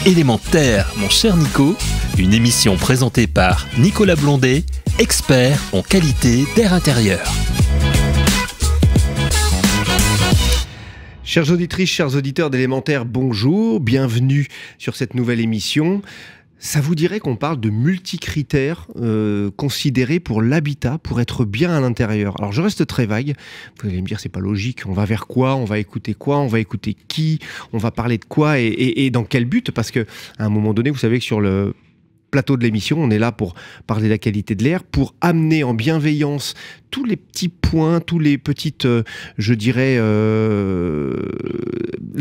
Élémentaire, mon cher Nico, une émission présentée par Nicolas Blondet, expert en qualité d'air intérieur. Chères auditrices, chers auditeurs d'Élémentaire, bonjour, bienvenue sur cette nouvelle émission. Ça vous dirait qu'on parle de multicritères considérés pour l'habitat, pour être bien à l'intérieur? Alors je reste très vague, vous allez me dire c'est pas logique, on va vers quoi, on va écouter qui, on va parler de quoi et dans quel but? Parce que à un moment donné, vous savez que sur le plateau de l'émission, on est là pour parler de la qualité de l'air, pour amener en bienveillance tous les petits points, tous les petites,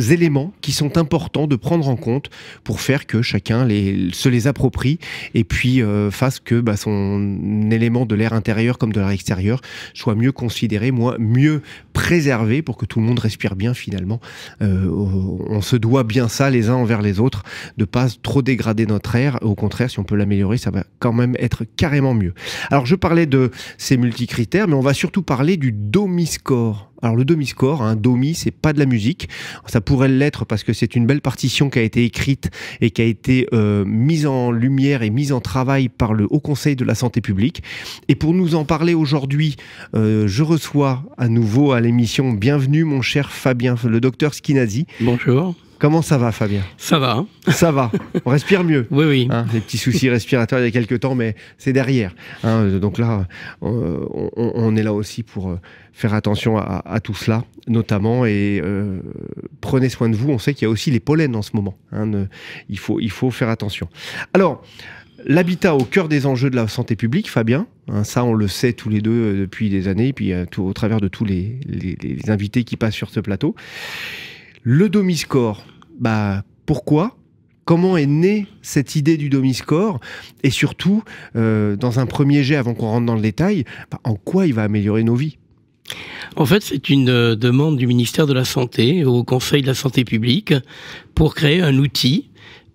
éléments qui sont importants de prendre en compte pour faire que chacun se les approprie et puis fasse que son élément de l'air intérieur comme de l'air extérieur soit mieux considéré, mieux préservé pour que tout le monde respire bien finalement. On se doit bien ça les uns envers les autres, de pas trop dégrader notre air. Au contraire, si on peut l'améliorer, ça va quand même être carrément mieux. Alors je parlais de ces multicritères, mais on va surtout parler du Domi-Score. Alors le Domi-Score, Domi, c'est pas de la musique, ça pourrait l'être parce que c'est une belle partition qui a été écrite et qui a été mise en lumière et mise en travail par le Haut Conseil de la Santé publique. Et pour nous en parler aujourd'hui, je reçois à nouveau à l'émission, bienvenue mon cher Fabien, le docteur Schinazi. Bonjour. Comment ça va, Fabien? Ça va. Ça va. On respire mieux. Oui. Des petits soucis respirateurs il y a quelques temps, mais c'est derrière. Donc là, on est là aussi pour faire attention à tout cela, notamment. Et prenez soin de vous. On sait qu'il y a aussi les pollens en ce moment. Il faut faire attention. Alors, l'habitat au cœur des enjeux de la santé publique, Fabien. Ça, on le sait tous les deux depuis des années, puis au travers de tous les invités qui passent sur ce plateau. Le Domi-Score, pourquoi? Comment est née cette idée du Domi-Score? Et surtout, dans un premier jet, avant qu'on rentre dans le détail, en quoi il va améliorer nos vies? En fait, c'est une demande du ministère de la Santé au Conseil de la Santé publique pour créer un outil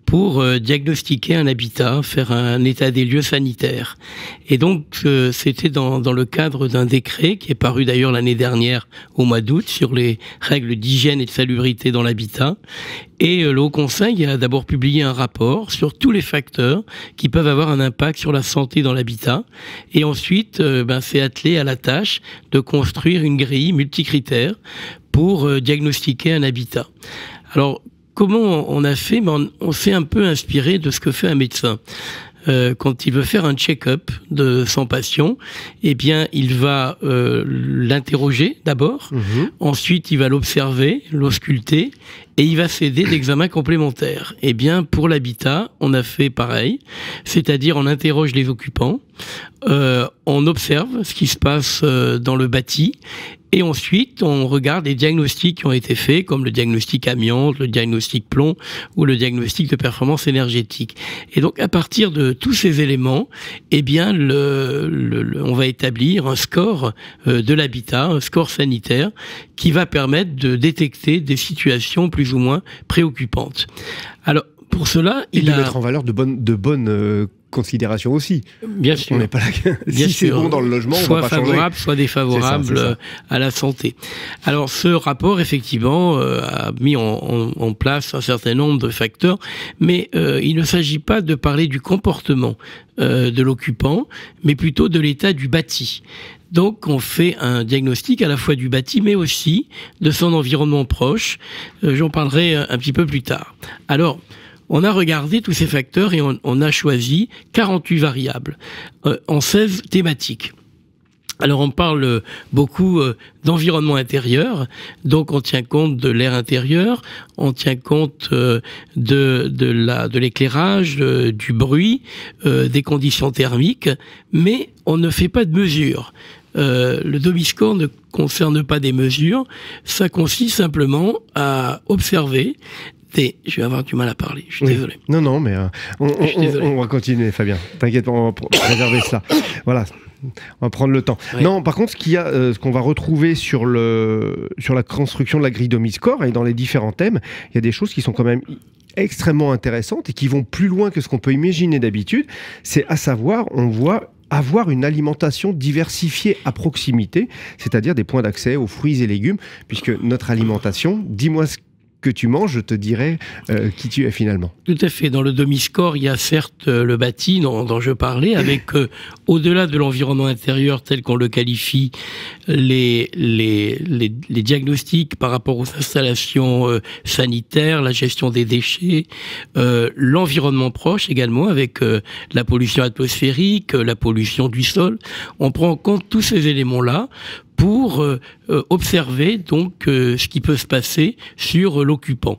pour diagnostiquer un habitat, faire un état des lieux sanitaires. Et donc, c'était dans le cadre d'un décret qui est paru d'ailleurs l'année dernière au mois d'août sur les règles d'hygiène et de salubrité dans l'habitat. Et le Haut Conseil a d'abord publié un rapport sur tous les facteurs qui peuvent avoir un impact sur la santé dans l'habitat. Et ensuite, s'est attelé à la tâche de construire une grille multicritères pour diagnostiquer un habitat. Alors, comment on a fait? On s'est un peu inspiré de ce que fait un médecin. Quand il veut faire un check-up de son patient, il va l'interroger d'abord, ensuite il va l'observer, l'ausculter, et il va s'aider d'examens complémentaires. Pour l'habitat, on a fait pareil, c'est-à-dire on interroge les occupants, on observe ce qui se passe dans le bâti, et ensuite, on regarde les diagnostics qui ont été faits, comme le diagnostic amiante, le diagnostic plomb ou le diagnostic de performance énergétique. Et donc, à partir de tous ces éléments, on va établir un score de l'habitat, un score sanitaire, qui va permettre de détecter des situations plus ou moins préoccupantes. Alors, pour cela, mettre en valeur de bonnes considération aussi. Bien sûr. On n'est pas là. Si c'est bon dans le logement, on va pas changer. Soit favorable, soit défavorable c'est ça. À la santé. Alors, ce rapport, effectivement, a mis en place un certain nombre de facteurs, mais il ne s'agit pas de parler du comportement de l'occupant, mais plutôt de l'état du bâti. Donc, on fait un diagnostic à la fois du bâti, mais aussi de son environnement proche. J'en parlerai un petit peu plus tard. Alors, on a regardé tous ces facteurs et on a choisi 48 variables en 16 thématiques. Alors on parle beaucoup d'environnement intérieur, donc on tient compte de l'air intérieur, on tient compte de l'éclairage, du bruit, des conditions thermiques, mais on ne fait pas de mesures. Le Domi-Score ne concerne pas des mesures, ça consiste simplement à observer. Je vais avoir du mal à parler, je suis désolé. Non, mais on va continuer, Fabien. T'inquiète pas, on va préserver cela. Voilà, on va prendre le temps. Oui. Non, par contre, ce qu'on va retrouver sur la construction de la grille Domi-Score et dans les différents thèmes, il y a des choses qui sont quand même extrêmement intéressantes et qui vont plus loin que ce qu'on peut imaginer d'habitude. C'est à savoir, on voit avoir une alimentation diversifiée à proximité, c'est-à-dire des points d'accès aux fruits et légumes, puisque notre alimentation, dis-moi que tu manges, je te dirai qui tu es finalement. Tout à fait. Dans le demi-score, il y a certes le bâti dont je parlais, avec au-delà de l'environnement intérieur tel qu'on le qualifie, les diagnostics par rapport aux installations sanitaires, la gestion des déchets, l'environnement proche également, avec la pollution atmosphérique, la pollution du sol. On prend en compte tous ces éléments-là pour observer donc ce qui peut se passer sur l'occupant.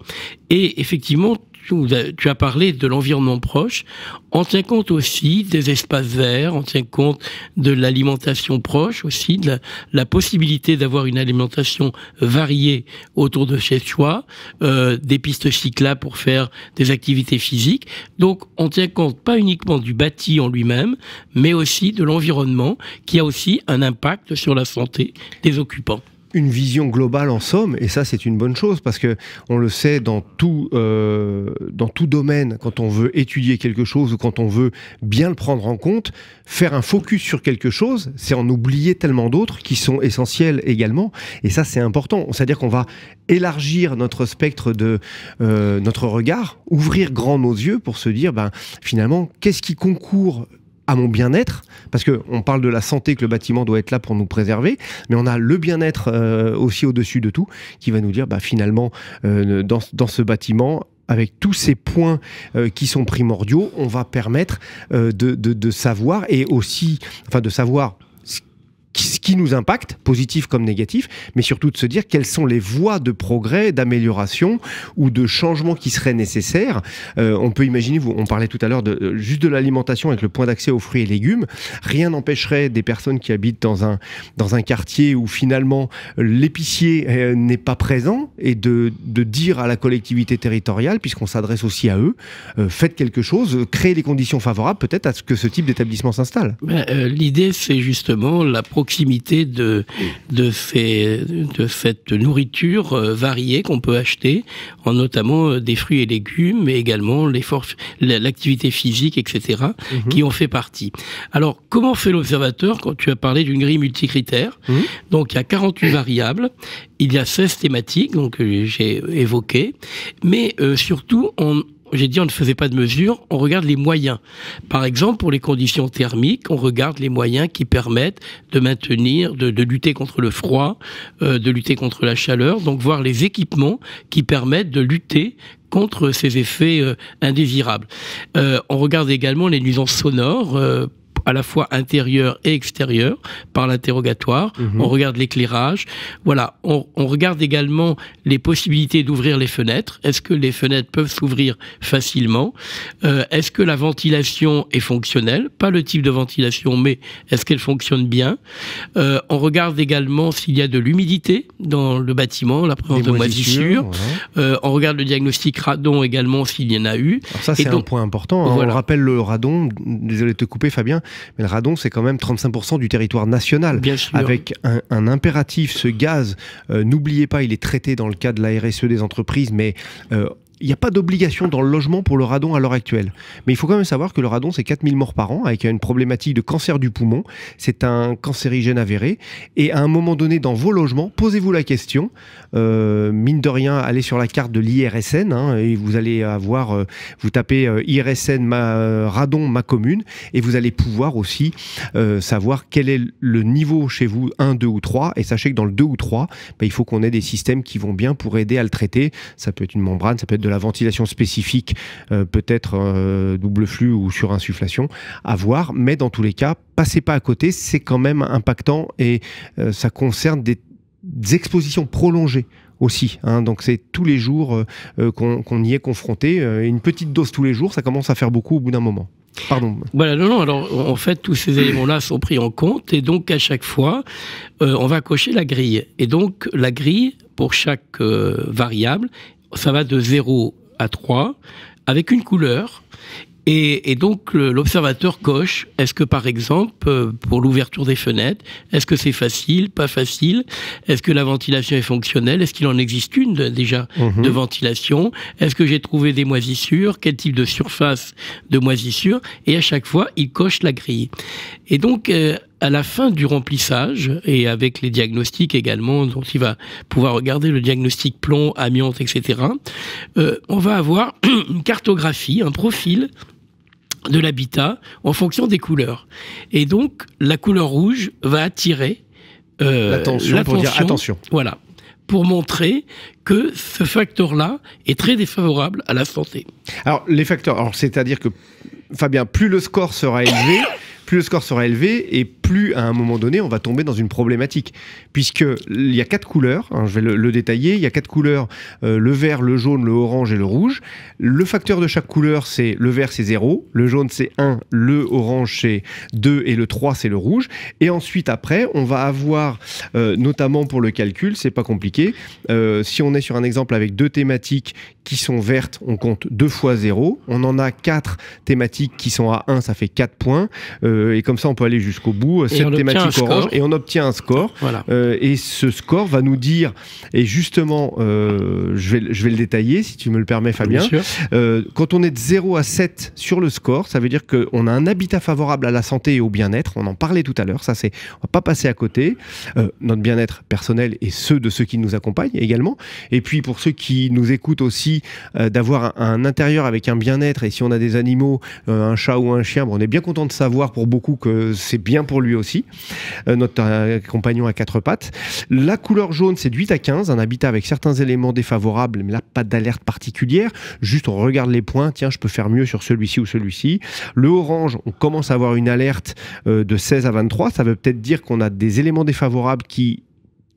Et effectivement, tu as parlé de l'environnement proche, on tient compte aussi des espaces verts, on tient compte de l'alimentation proche aussi, de la possibilité d'avoir une alimentation variée autour de chez soi, des pistes cyclables pour faire des activités physiques. Donc on tient compte pas uniquement du bâti en lui-même, mais aussi de l'environnement qui a aussi un impact sur la santé des occupants. Une vision globale en somme, et ça c'est une bonne chose parce que on le sait dans tout domaine, quand on veut étudier quelque chose ou quand on veut bien le prendre en compte, faire un focus sur quelque chose, c'est en oublier tellement d'autres qui sont essentiels également, et ça c'est important. C'est-à-dire qu'on va élargir notre spectre de notre regard, ouvrir grand nos yeux pour se dire finalement qu'est-ce qui concourt à mon bien-être, parce qu'on parle de la santé, que le bâtiment doit être là pour nous préserver, mais on a le bien-être aussi au-dessus de tout, qui va nous dire finalement, dans ce bâtiment, avec tous ces points qui sont primordiaux, on va permettre de savoir, et aussi, de savoir ce qui nous impacte, positif comme négatif, mais surtout de se dire quelles sont les voies de progrès, d'amélioration ou de changement qui seraient nécessaires. On peut imaginer, on parlait tout à l'heure juste de l'alimentation avec le point d'accès aux fruits et légumes. Rien n'empêcherait des personnes qui habitent dans un quartier où finalement l'épicier n'est pas présent et de dire à la collectivité territoriale, puisqu'on s'adresse aussi à eux, faites quelque chose, créez les conditions favorables peut-être à ce que ce type d'établissement s'installe. L'idée, c'est justement la proximité de cette nourriture variée qu'on peut acheter, notamment des fruits et légumes, mais également l'activité physique, etc., qui en fait partie. Alors, comment fait l'observateur quand tu as parlé d'une grille multicritère? Donc, il y a 48 variables, il y a 16 thématiques, donc j'ai évoqué, mais surtout, j'ai dit on ne faisait pas de mesure, on regarde les moyens. Par exemple, pour les conditions thermiques, on regarde les moyens qui permettent de maintenir, de lutter contre le froid, de lutter contre la chaleur, donc voir les équipements qui permettent de lutter contre ces effets indésirables. On regarde également les nuisances sonores, à la fois intérieur et extérieur par l'interrogatoire. On regarde l'éclairage. Voilà. On regarde également les possibilités d'ouvrir les fenêtres. Est-ce que les fenêtres peuvent s'ouvrir facilement? Est-ce que la ventilation est fonctionnelle? Pas le type de ventilation, mais est-ce qu'elle fonctionne bien? On regarde également s'il y a de l'humidité dans le bâtiment, la présence de moisissures. Voilà. On regarde le diagnostic radon également s'il y en a eu. Alors ça, c'est un point important. Voilà. On rappelle le radon. Désolé de te couper, Fabien. Mais le radon, c'est quand même 35% du territoire national. Bien sûr. Avec un impératif, ce gaz, n'oubliez pas, il est traité dans le cadre de la RSE des entreprises, mais il n'y a pas d'obligation dans le logement pour le radon à l'heure actuelle. Mais il faut quand même savoir que le radon, c'est 4000 morts par an, avec une problématique de cancer du poumon. C'est un cancérigène avéré. Et à un moment donné, dans vos logements, posez-vous la question. Mine de rien, allez sur la carte de l'IRSN, et vous allez avoir, vous tapez IRSN radon ma commune, et vous allez pouvoir aussi savoir quel est le niveau chez vous, 1, 2 ou 3. Et sachez que dans le 2 ou 3, il faut qu'on ait des systèmes qui vont bien pour aider à le traiter. Ça peut être une membrane, ça peut être de la ventilation spécifique, peut-être double flux ou surinsufflation, à voir. Mais dans tous les cas, passez pas à côté, c'est quand même impactant et ça concerne des expositions prolongées aussi. Donc c'est tous les jours qu'on y est confronté. Une petite dose tous les jours, ça commence à faire beaucoup au bout d'un moment. Pardon. Voilà, non, alors en fait tous ces éléments-là sont pris en compte et donc à chaque fois on va cocher la grille. Et donc la grille pour chaque variable, ça va de 0 à 3 avec une couleur. Et donc l'observateur coche, est-ce que par exemple pour l'ouverture des fenêtres, est-ce que c'est facile, pas facile? Est-ce que la ventilation est fonctionnelle? Est-ce qu'il en existe une déjà de ventilation? Est-ce que j'ai trouvé des moisissures? Quel type de surface de moisissure? Et à chaque fois, il coche la grille. Et donc à la fin du remplissage, et avec les diagnostics également, dont il va pouvoir regarder le diagnostic plomb, amiante, etc., on va avoir une cartographie, un profil de l'habitat en fonction des couleurs. Et donc, la couleur rouge va attirer l'attention pour dire attention. Voilà, pour montrer que ce facteur-là est très défavorable à la santé. Alors, les facteurs, c'est-à-dire que, Fabien, plus le score sera élevé, et plus, à un moment donné, on va tomber dans une problématique. Puisqu'il y a 4 couleurs, hein, je vais le détailler, il y a 4 couleurs, le vert, le jaune, le orange et le rouge. Le facteur de chaque couleur, c'est le vert, c'est 0, le jaune, c'est 1, le orange, c'est 2, et le 3, c'est le rouge. Et ensuite, après, on va avoir, notamment pour le calcul, c'est pas compliqué, si on est sur un exemple avec 2 thématiques qui sont vertes, on compte 2 fois 0. On en a 4 thématiques qui sont à 1, ça fait 4 points. Et comme ça, on peut aller jusqu'au bout. 7 thématiques orange, et on obtient un score. Voilà. Et ce score va nous dire, et justement, je vais le détailler, si tu me le permets, Fabien. Bien sûr. Quand on est de 0 à 7 sur le score, ça veut dire qu'on a un habitat favorable à la santé et au bien-être. On en parlait tout à l'heure, ça c'est, on va pas passer à côté. Notre bien-être personnel et ceux de ceux qui nous accompagnent également. Et puis pour ceux qui nous écoutent aussi, d'avoir un intérieur avec un bien-être, et si on a des animaux, un chat ou un chien, on est bien content de savoir pour beaucoup que c'est bien pour lui aussi, notre compagnon à 4 pattes. La couleur jaune, c'est de 8 à 15, un habitat avec certains éléments défavorables, mais là, pas d'alerte particulière, juste on regarde les points, tiens, je peux faire mieux sur celui-ci ou celui-ci. Le orange, on commence à avoir une alerte de 16 à 23, ça veut peut-être dire qu'on a des éléments défavorables qui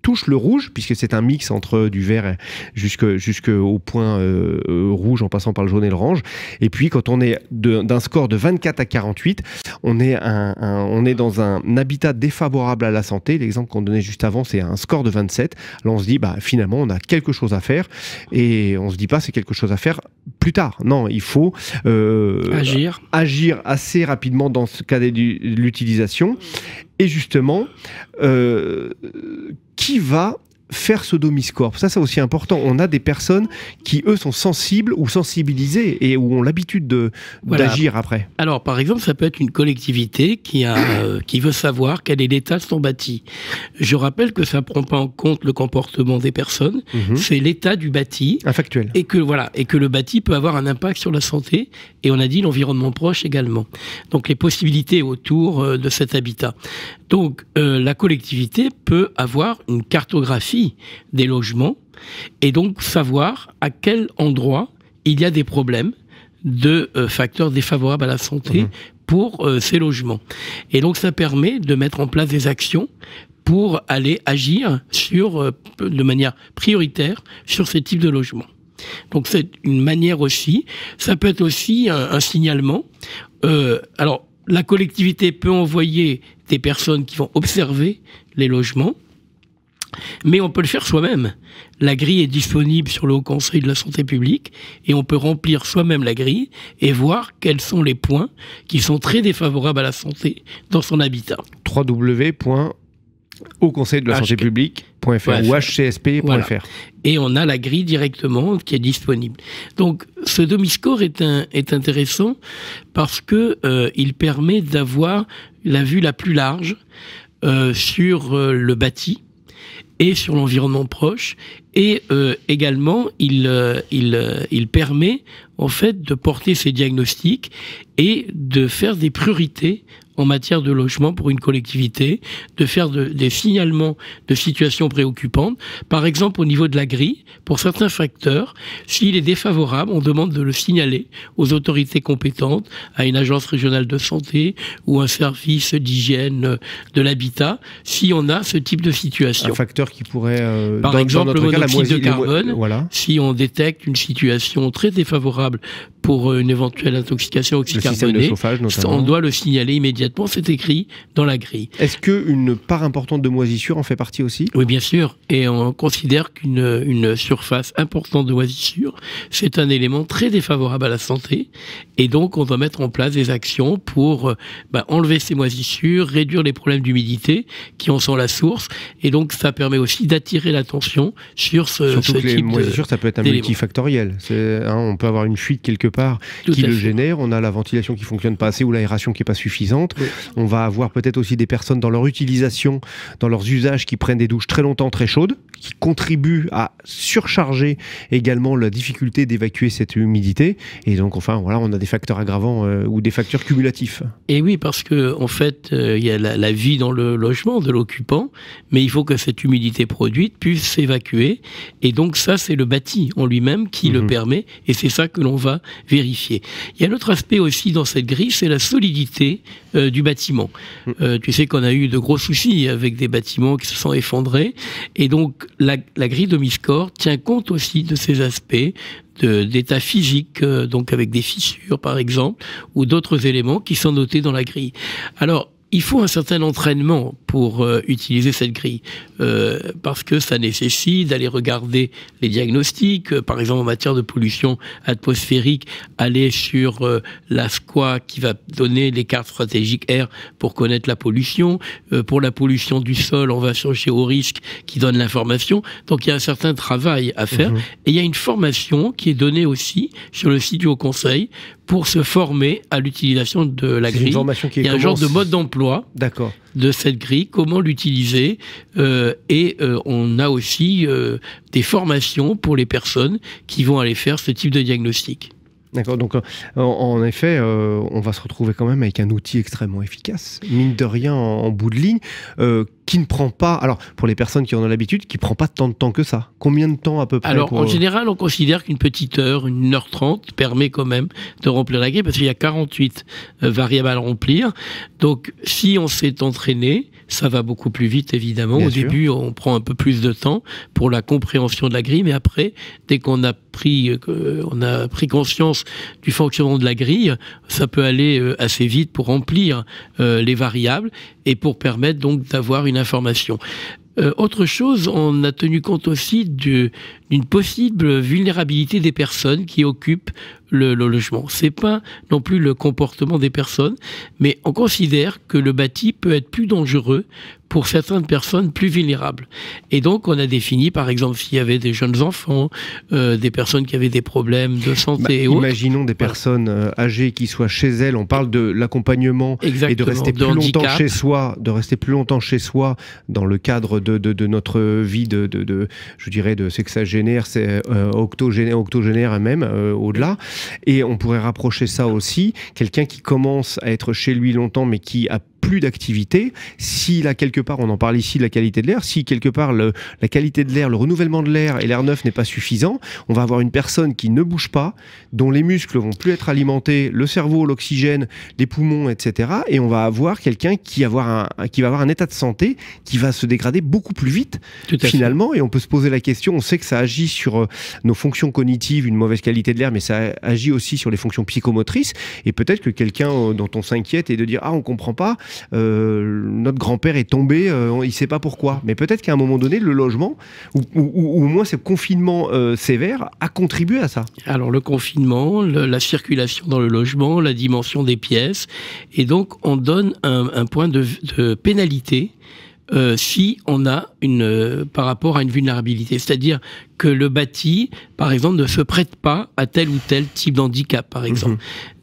touche le rouge, puisque c'est un mix entre du vert jusqu'au point rouge en passant par le jaune et l'orange. Et puis quand on est d'un score de 24 à 48, on est dans un habitat défavorable à la santé. L'exemple qu'on donnait juste avant, c'est un score de 27. Là on se dit, finalement on a quelque chose à faire, et on se dit pas c'est quelque chose à faire plus tard. Non, il faut agir assez rapidement dans ce cas de l'utilisation. Et justement, qui va faire ce domi-score? Ça, c'est aussi important. On a des personnes qui, eux, sont sensibles ou sensibilisées et où ont l'habitude d'agir après. Alors, par exemple, ça peut être une collectivité qui veut savoir quel est l'état de son bâti. Je rappelle que ça ne prend pas en compte le comportement des personnes, c'est l'état du bâti. Factuel. Et que le bâti peut avoir un impact sur la santé, et on a dit l'environnement proche également. Donc, les possibilités autour de cet habitat. Donc, la collectivité peut avoir une cartographie des logements, et donc savoir à quel endroit il y a des problèmes de facteurs défavorables à la santé pour ces logements. Et donc ça permet de mettre en place des actions pour aller agir de manière prioritaire sur ces types de logements. Donc c'est une manière aussi. Ça peut être aussi un signalement. Alors la collectivité peut envoyer des personnes qui vont observer les logements, mais on peut le faire soi-même. La grille est disponible sur le Haut Conseil de la Santé publique, et on peut remplir soi-même la grille et voir quels sont les points qui sont très défavorables à la santé dans son habitat. www.hautconseil-de-la-santé-publique.fr ou hcsp.fr. Voilà. Et on a la grille directement qui est disponible. Donc ce domi-score est intéressant parce que il permet d'avoir la vue la plus large sur le bâti et sur l'environnement proche, et également il permet en fait de porter ces diagnostics et de faire des priorités en matière de logement pour une collectivité, de faire des signalements de situations préoccupantes. Par exemple, au niveau de la grille, pour certains facteurs, s'il est défavorable, on demande de le signaler aux autorités compétentes, à une agence régionale de santé ou un service d'hygiène de l'habitat, si on a ce type de situation. Un facteur qui pourrait... Par exemple, le monoxyde de carbone, si on détecte une situation très défavorable pour une éventuelle intoxication oxycarbonée, on doit le signaler immédiatement. C'est écrit dans la grille. Est-ce qu'une part importante de moisissure en fait partie aussi? Oui, bien sûr. Et on considère qu'une surface importante de moisissure, c'est un élément très défavorable à la santé. Et donc, on doit mettre en place des actions pour enlever ces moisissures, réduire les problèmes d'humidité qui en sont la source. Et donc, ça permet aussi d'attirer l'attention sur ce type que les moisissures, ça peut être un multifactoriel. On peut avoir une fuite quelque part qui le génère. On a la ventilation qui fonctionne pas assez ou l'aération qui est pas suffisante. Oui. On va avoir peut-être aussi des personnes dans leur utilisation, dans leurs usages, qui prennent des douches très longtemps très chaudes, qui contribuent à surcharger également la difficulté d'évacuer cette humidité. Et donc, enfin, voilà, on a des facteurs aggravants ou des facteurs cumulatifs. Et oui, parce que en fait, il y a la vie dans le logement de l'occupant, mais il faut que cette humidité produite puisse s'évacuer. Et donc, ça, c'est le bâti en lui-même qui le permet. Et c'est ça que l'on va vérifier. Il y a un autre aspect aussi dans cette grille, c'est la solidité du bâtiment. Tu sais qu'on a eu de gros soucis avec des bâtiments qui se sont effondrés. Et donc, la grille Domiscore tient compte aussi de ces aspects d'état physique, donc avec des fissures par exemple, ou d'autres éléments qui sont notés dans la grille. Alors, il faut un certain entraînement pour utiliser cette grille, parce que ça nécessite d'aller regarder les diagnostics, par exemple en matière de pollution atmosphérique, aller sur la SCOA qui va donner les cartes stratégiques air pour connaître la pollution. Pour la pollution du sol, on va sur GeoRisque qui donne l'information. Donc il y a un certain travail à faire. Et il y a une formation qui est donnée aussi sur le site du Haut Conseil pour se former à l'utilisation de la grille. Il y a un genre de mode d'emploi de cette grille, comment l'utiliser, et on a aussi des formations pour les personnes qui vont aller faire ce type de diagnostic. D'accord, donc en effet, on va se retrouver quand même avec un outil extrêmement efficace, mine de rien en bout de ligne, qui ne prend pas, alors pour les personnes qui en ont l'habitude, qui ne prend pas tant de temps que ça. Combien de temps à peu près? Alors en général, on considère qu'une petite heure, 1h30, permet quand même de remplir la grille, parce qu'il y a 48 variables à remplir. Donc si on s'est entraîné, ça va beaucoup plus vite évidemment. Au début, on prend un peu plus de temps pour la compréhension de la grille, mais après, dès qu'on a pris conscience du fonctionnement de la grille, ça peut aller assez vite pour remplir les variables et pour permettre donc d'avoir une information. Autre chose, on a tenu compte aussi d'une possible vulnérabilité des personnes qui occupent le logement. C'est pas non plus le comportement des personnes, mais on considère que le bâti peut être plus dangereux pour certaines personnes plus vulnérables. Et donc, on a défini, par exemple, s'il y avait des jeunes enfants, des personnes qui avaient des problèmes de santé et autres. Imaginons des personnes âgées qui soient chez elles. On parle de l'accompagnement et de rester plus longtemps chez soi, dans le cadre de notre vie je dirais de sexagénaire, c'est octogénaire même au-delà. Et on pourrait rapprocher ça aussi, quelqu'un qui commence à être chez lui longtemps mais qui a plus d'activité, si là quelque part, on en parle ici de la qualité de l'air, si quelque part la qualité de l'air, le renouvellement de l'air et l'air neuf n'est pas suffisant, on va avoir une personne qui ne bouge pas, dont les muscles vont plus être alimentés, le cerveau, l'oxygène, les poumons, etc. Et on va avoir quelqu'un qui va avoir un état de santé qui va se dégrader beaucoup plus vite finalement. Et on peut se poser la question, on sait que ça agit sur nos fonctions cognitives, une mauvaise qualité de l'air, mais ça agit aussi sur les fonctions psychomotrices. Et peut-être que quelqu'un dont on s'inquiète et de dire « Ah, on comprend pas, notre grand-père est tombé, il ne sait pas pourquoi. » Mais peut-être qu'à un moment donné, le logement, ou au moins ce confinement sévère, a contribué à ça. Alors le confinement, la circulation dans le logement, la dimension des pièces, et donc on donne un point de pénalité si on a par rapport à une vulnérabilité. C'est-à-dire que le bâti, par exemple, ne se prête pas à tel ou tel type d'handicap, par exemple.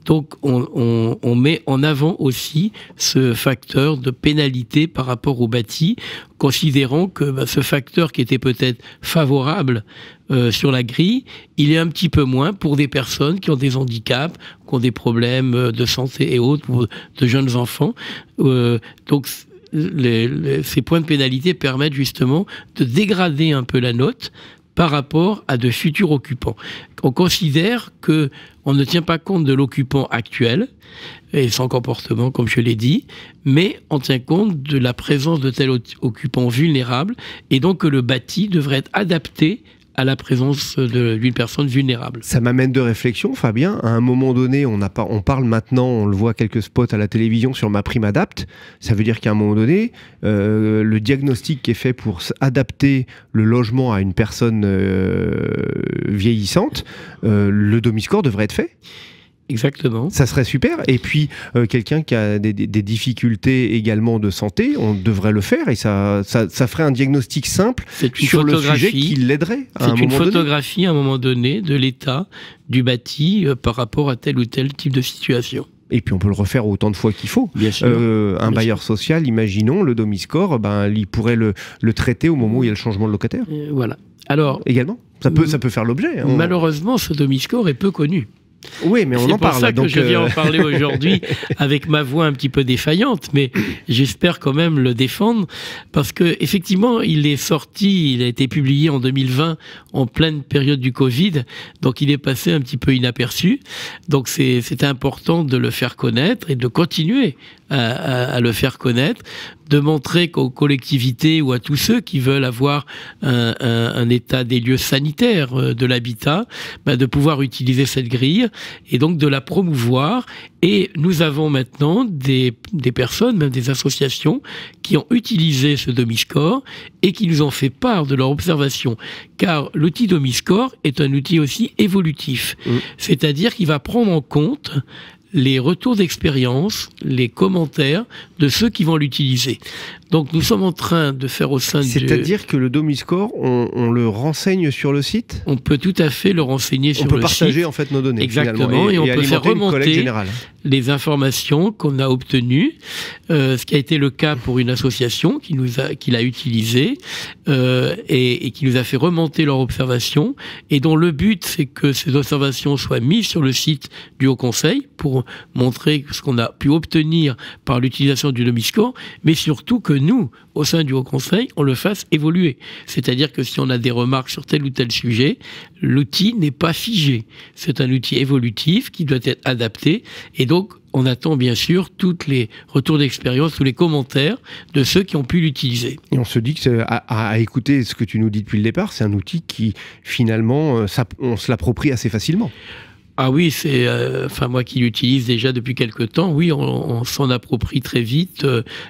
Donc, on met en avant aussi ce facteur de pénalité par rapport au bâti, considérant que ce facteur qui était peut-être favorable sur la grille, il est un petit peu moins pour des personnes qui ont des handicaps, qui ont des problèmes de santé et autres, ou de jeunes enfants. Donc, ces points de pénalité permettent justement de dégrader un peu la note par rapport à de futurs occupants. On considère que on ne tient pas compte de l'occupant actuel et son comportement, comme je l'ai dit, mais on tient compte de la présence de tel occupant vulnérable, et donc que le bâti devrait être adapté à la présence d'une personne vulnérable. Ça m'amène de réflexion, Fabien. À un moment donné, on parle maintenant, on le voit quelques spots à la télévision sur MaPrimeAdapt. Ça veut dire qu'à un moment donné, le diagnostic qui est fait pour adapter le logement à une personne vieillissante, le Domiscore devrait être fait. Exactement. Ça serait super. Et puis, quelqu'un qui a des difficultés également de santé, on devrait le faire. Et ça ferait un diagnostic simple sur le sujet qui l'aiderait à un moment donné. C'est une photographie à un moment donné de l'état du bâti par rapport à tel ou tel type de situation. Et puis on peut le refaire autant de fois qu'il faut. Bien sûr. Un bailleur social, imaginons, le Domiscore, il pourrait le traiter au moment où il y a le changement de locataire. Voilà. Alors, également, ça peut faire l'objet. Hein. Malheureusement, ce Domiscore est peu connu. Oui, mais on en parle. C'est pour ça que je viens en parler aujourd'hui avec ma voix un petit peu défaillante, mais j'espère quand même le défendre parce que effectivement, il a été publié en 2020 en pleine période du Covid, donc il est passé un petit peu inaperçu. Donc c'était important de le faire connaître et de continuer à le faire connaître, de montrer qu'aux collectivités ou à tous ceux qui veulent avoir un état des lieux sanitaires de l'habitat, de pouvoir utiliser cette grille et donc de la promouvoir. Et nous avons maintenant des personnes, même des associations, qui ont utilisé ce Domiscore et qui nous ont fait part de leur observation. Car l'outil Domiscore est un outil aussi évolutif, c'est-à-dire qu'il va prendre en compte les retours d'expérience, les commentaires de ceux qui vont l'utiliser. Donc nous sommes en train de faire au sein C'est-à-dire que le Domiscore, on le renseigne sur le site ? On peut tout à fait le renseigner sur le site. On peut partager en fait nos données. Exactement, et on peut faire remonter les informations qu'on a obtenues, ce qui a été le cas pour une association qui l'a utilisé et qui nous a fait remonter leurs observations et dont le but c'est que ces observations soient mises sur le site du Haut Conseil pour montrer ce qu'on a pu obtenir par l'utilisation du Domiscore, mais surtout que nous, au sein du Haut Conseil, on le fasse évoluer. C'est-à-dire que si on a des remarques sur tel ou tel sujet, l'outil n'est pas figé. C'est un outil évolutif qui doit être adapté. Et donc, on attend bien sûr tous les retours d'expérience, tous les commentaires de ceux qui ont pu l'utiliser. Et on se dit que, à écouter ce que tu nous dis depuis le départ, c'est un outil qui, finalement, on se l'approprie assez facilement. Ah oui, c'est moi qui l'utilise déjà depuis quelque temps. Oui, on s'en approprie très vite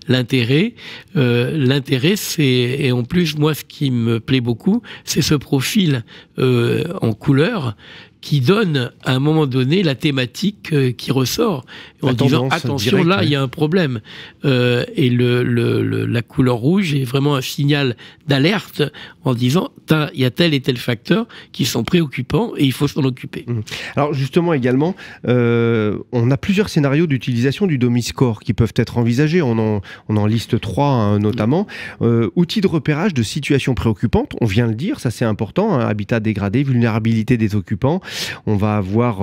l'intérêt. L'intérêt, c'est et en plus moi, ce qui me plaît beaucoup, c'est ce profil en couleur qui donne à un moment donné la thématique qui ressort en disant attention direct, là il y a un problème et la couleur rouge est vraiment un signal d'alerte en disant il y a tel et tel facteur qui sont préoccupants et il faut s'en occuper. Alors justement également on a plusieurs scénarios d'utilisation du Domiscore qui peuvent être envisagés, on en liste 3 notamment. Outils de repérage de situations préoccupantes, on vient le dire, ça c'est important, habitat dégradé, vulnérabilité des occupants. On va avoir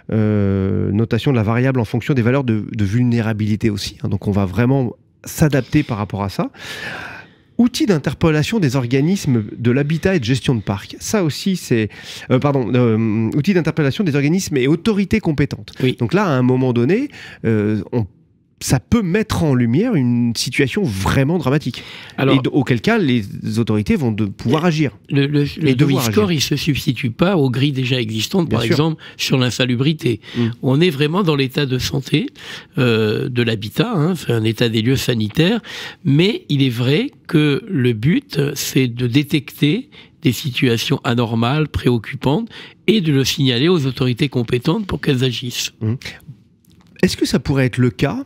notation de la variable en fonction des valeurs de vulnérabilité aussi. Donc on va vraiment s'adapter par rapport à ça. Outils d'interpellation des organismes de l'habitat et de gestion de parc. Ça aussi, c'est... outils d'interpellation des organismes et autorités compétentes. Oui. Donc là, à un moment donné, ça peut mettre en lumière une situation vraiment dramatique. Alors, et auquel cas, les autorités vont pouvoir agir. Le Domiscore, il ne se substitue pas aux grilles déjà existantes, par exemple, sur l'insalubrité. On est vraiment dans l'état de santé de l'habitat, c'est un état des lieux sanitaires, mais il est vrai que le but, c'est de détecter des situations anormales, préoccupantes, et de le signaler aux autorités compétentes pour qu'elles agissent. Est-ce que ça pourrait être le cas,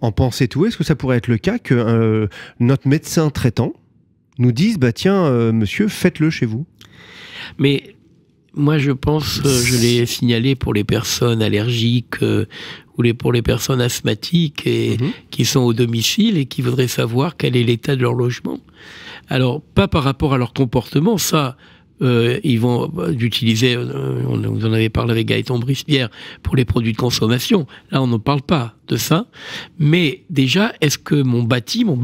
en pensée tout, est-ce que ça pourrait être le cas que notre médecin traitant nous dise tiens, monsieur, faites-le chez vous? Mais moi, je pense, je l'ai signalé pour les personnes allergiques ou pour les personnes asthmatiques et qui sont au domicile et qui voudraient savoir quel est l'état de leur logement. Alors, pas par rapport à leur comportement, ça... ils vont utiliser, on en avait parlé avec Gaëtan Brispierre, pour les produits de consommation. Là, on ne parle pas de ça. Mais déjà, est-ce que mon bâtiment,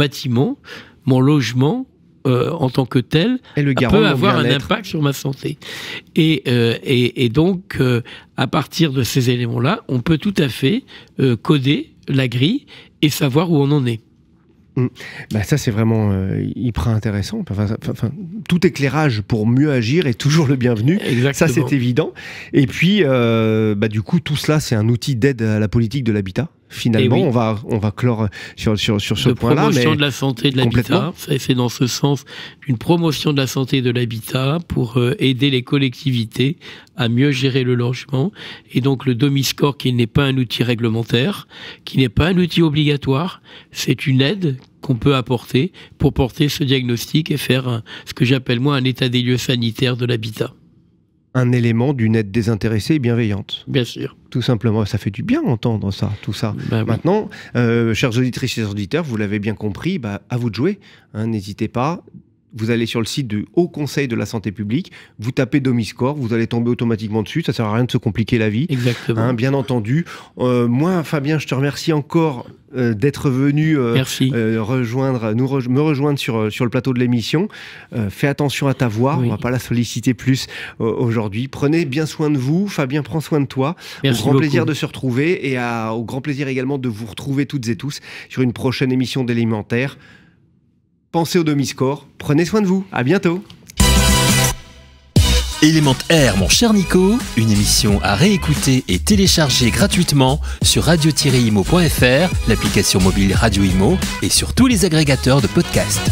mon logement, en tant que tel, peut avoir un impact sur ma santé? Et donc, à partir de ces éléments-là, on peut tout à fait coder la grille et savoir où on en est. Ça c'est vraiment hyper intéressant. Tout éclairage pour mieux agir est toujours le bienvenu. Exactement. Ça c'est évident. Et puis du coup tout cela c'est un outil d'aide à la politique de l'habitat Finalement, oui. on va clore sur ce point-là. Promotion de la santé de l'habitat. C'est dans ce sens une promotion de la santé de l'habitat pour aider les collectivités à mieux gérer le logement. Et donc le Domiscore, qui n'est pas un outil réglementaire, qui n'est pas un outil obligatoire, c'est une aide qu'on peut apporter pour porter ce diagnostic et faire ce que j'appelle moi un état des lieux sanitaires de l'habitat. Un élément d'une aide désintéressée et bienveillante. Bien sûr. Tout simplement, ça fait du bien d'entendre ça, tout ça. Ben oui. Maintenant, chers auditrices et chers auditeurs, vous l'avez bien compris, à vous de jouer. N'hésitez pas. Vous allez sur le site du Haut Conseil de la Santé Publique, vous tapez Domiscore, vous allez tomber automatiquement dessus, ça ne sert à rien de se compliquer la vie. Exactement. Bien entendu. Moi, Fabien, je te remercie encore d'être venu me rejoindre sur le plateau de l'émission. Fais attention à ta voix, on ne va pas la solliciter plus aujourd'hui. Prenez bien soin de vous, Fabien, prends soin de toi. Merci au grand beaucoup. Plaisir de se retrouver et au grand plaisir également de vous retrouver toutes et tous sur une prochaine émission d'Élémentaire. Pensez au Domiscore, prenez soin de vous, à bientôt. Élémentaire, mon cher Nico, une émission à réécouter et télécharger gratuitement sur radio-imo.fr, l'application mobile Radio Imo et sur tous les agrégateurs de podcasts.